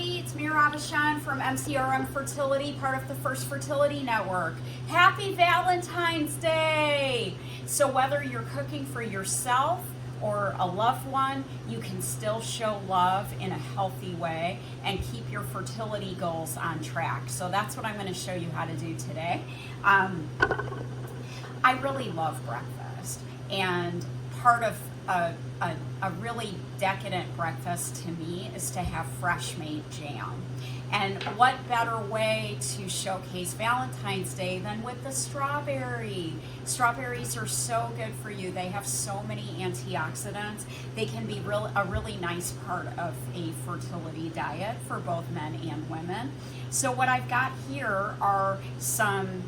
everybody. It's me, Ravashan from MCRM Fertility, part of the First Fertility Network. Happy Valentine's Day! So whether you're cooking for yourself or a loved one, you can still show love in a healthy way and keep your fertility goals on track. So that's what I'm going to show you how to do today. I really love breakfast, and part of a really decadent breakfast to me is to have fresh made jam. And what better way to showcase Valentine's Day than with the strawberry? Strawberries are so good for you. They have so many antioxidants. They can be a really nice part of a fertility diet for both men and women. So what I've got here are some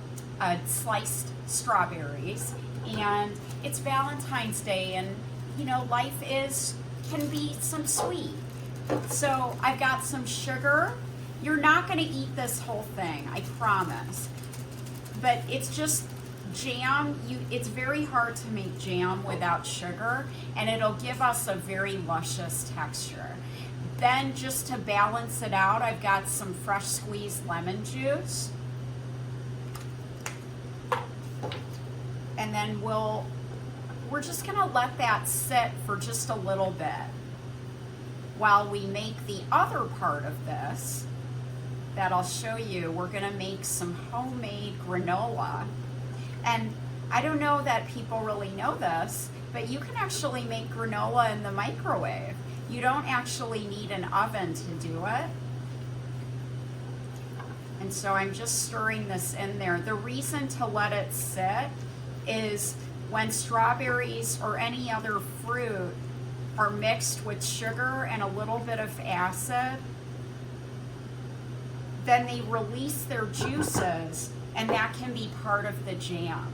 sliced strawberries, and it's Valentine's Day, and you know, life can be some sweet. So I've got some sugar. You're not going to eat this whole thing, I promise. But it's just jam. It's very hard to make jam without sugar, and it'll give us a very luscious texture. Then just to balance it out, I've got some fresh squeezed lemon juice. And then we're just gonna let that sit for just a little bit while we make the other part of this that I'll show you. We're gonna make some homemade granola. And I don't know that people really know this, but you can actually make granola in the microwave. You don't actually need an oven to do it. And so I'm just stirring this in there. The reason to let it sit is when strawberries or any other fruit are mixed with sugar and a little bit of acid, then they release their juices, and that can be part of the jam.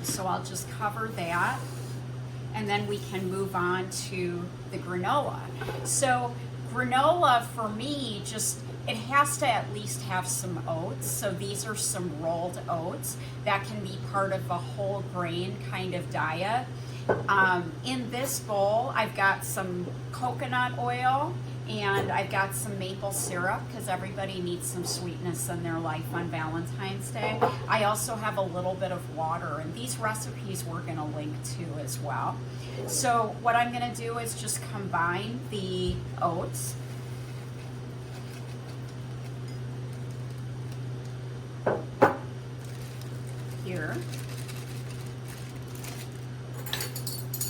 So I'll just cover that, and then we can move on to the granola. So granola for me, it has to at least have some oats. So these are some rolled oats that can be part of a whole grain kind of diet. In this bowl, I've got some coconut oil, and I've got some maple syrup because everybody needs some sweetness in their life on Valentine's Day. I also have a little bit of water, and these recipes we're going to link to as well. So what I'm going to do is just combine the oats. Here.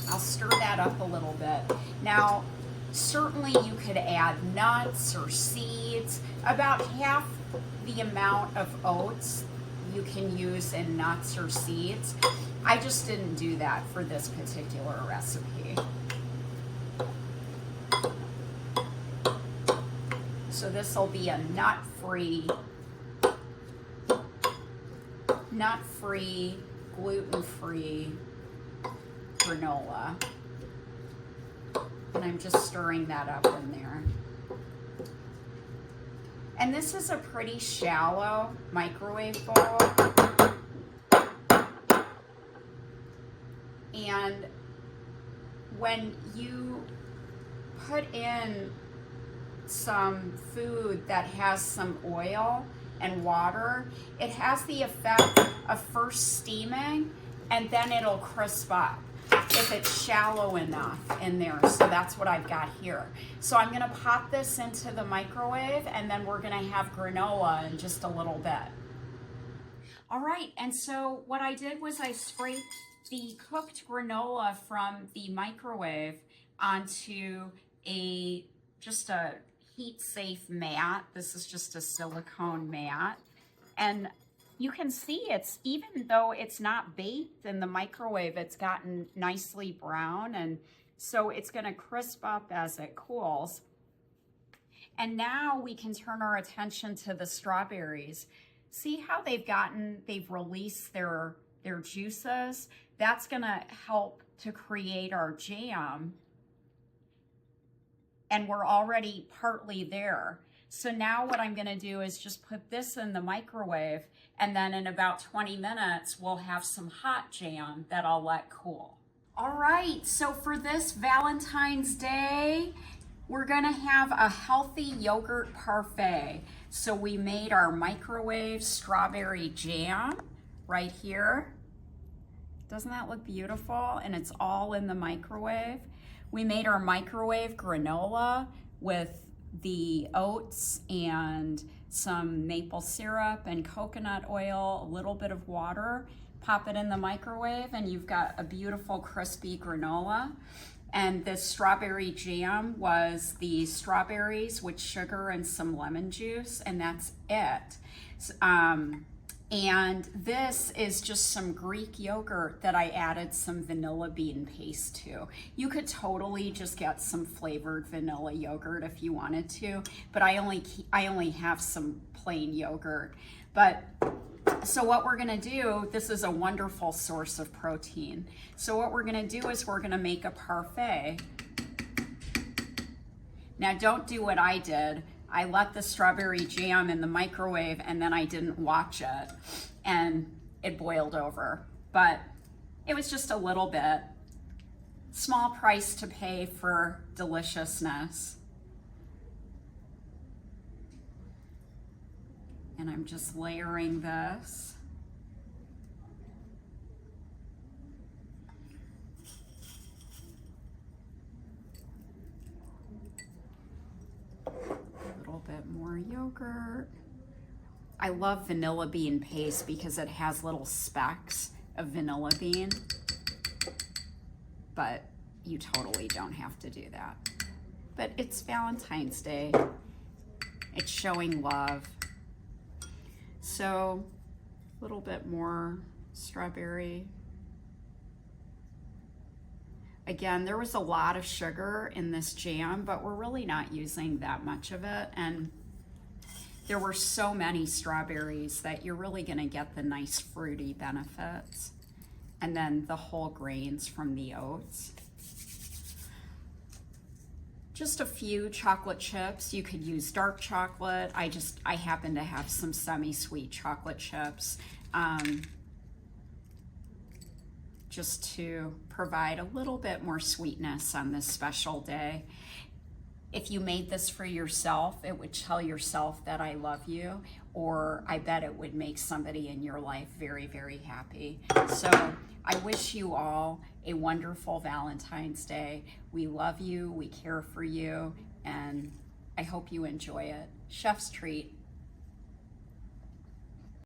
I'll stir that up a little bit. Now, certainly you could add nuts or seeds. About half the amount of oats you can use in nuts or seeds. I just didn't do that for this particular recipe. So this will be a nut-free, gluten-free granola. And I'm just stirring that up in there. And this is a pretty shallow microwave bowl. And when you put in some food that has some oil and water, it has the effect of first steaming, and then it'll crisp up if it's shallow enough in there. So that's what I've got here. So I'm gonna pop this into the microwave, and then we're gonna have granola in just a little bit. All right, and so what I did was I scraped the cooked granola from the microwave onto just a heat-safe mat. This is just a silicone mat. And you can see even though it's not baked in the microwave, it's gotten nicely brown, and so it's gonna crisp up as it cools. And now we can turn our attention to the strawberries. See how they've released their juices? That's gonna help to create our jam. And we're already partly there. So now what I'm gonna do is just put this in the microwave, and then in about 20 minutes, we'll have some hot jam that I'll let cool. All right, so for this Valentine's Day, We're gonna have a healthy yogurt parfait. So we made our microwave strawberry jam right here. Doesn't that look beautiful? And it's all in the microwave. We made our microwave granola with the oats and some maple syrup and coconut oil, a little bit of water. Pop it in the microwave and you've got a beautiful crispy granola. And this strawberry jam was the strawberries with sugar and some lemon juice, and that's it. And this is just some Greek yogurt that I added some vanilla bean paste to. You could totally just get some flavored vanilla yogurt if you wanted to, but I only have some plain yogurt. But so what we're gonna do, this is a wonderful source of protein. So what we're gonna do is we're gonna make a parfait. Now don't do what I did. I let the strawberry jam in the microwave and then I didn't watch it and it boiled over. But it was just a little bit. Small price to pay for deliciousness. And I'm just layering this. A little bit more yogurt. I love vanilla bean paste because it has little specks of vanilla bean, but you totally don't have to do that. But it's Valentine's Day. It's showing love. So a little bit more strawberry. Again, there was a lot of sugar in this jam, but we're really not using that much of it. And there were so many strawberries that you're really gonna get the nice fruity benefits. And then the whole grains from the oats. Just a few chocolate chips. You could use dark chocolate. I happen to have some semi-sweet chocolate chips just to provide a little bit more sweetness on this special day. If you made this for yourself, it would tell yourself that I love you, or I bet it would make somebody in your life very, very happy. So I wish you all a wonderful Valentine's Day. We love you, we care for you, and I hope you enjoy it. Chef's treat.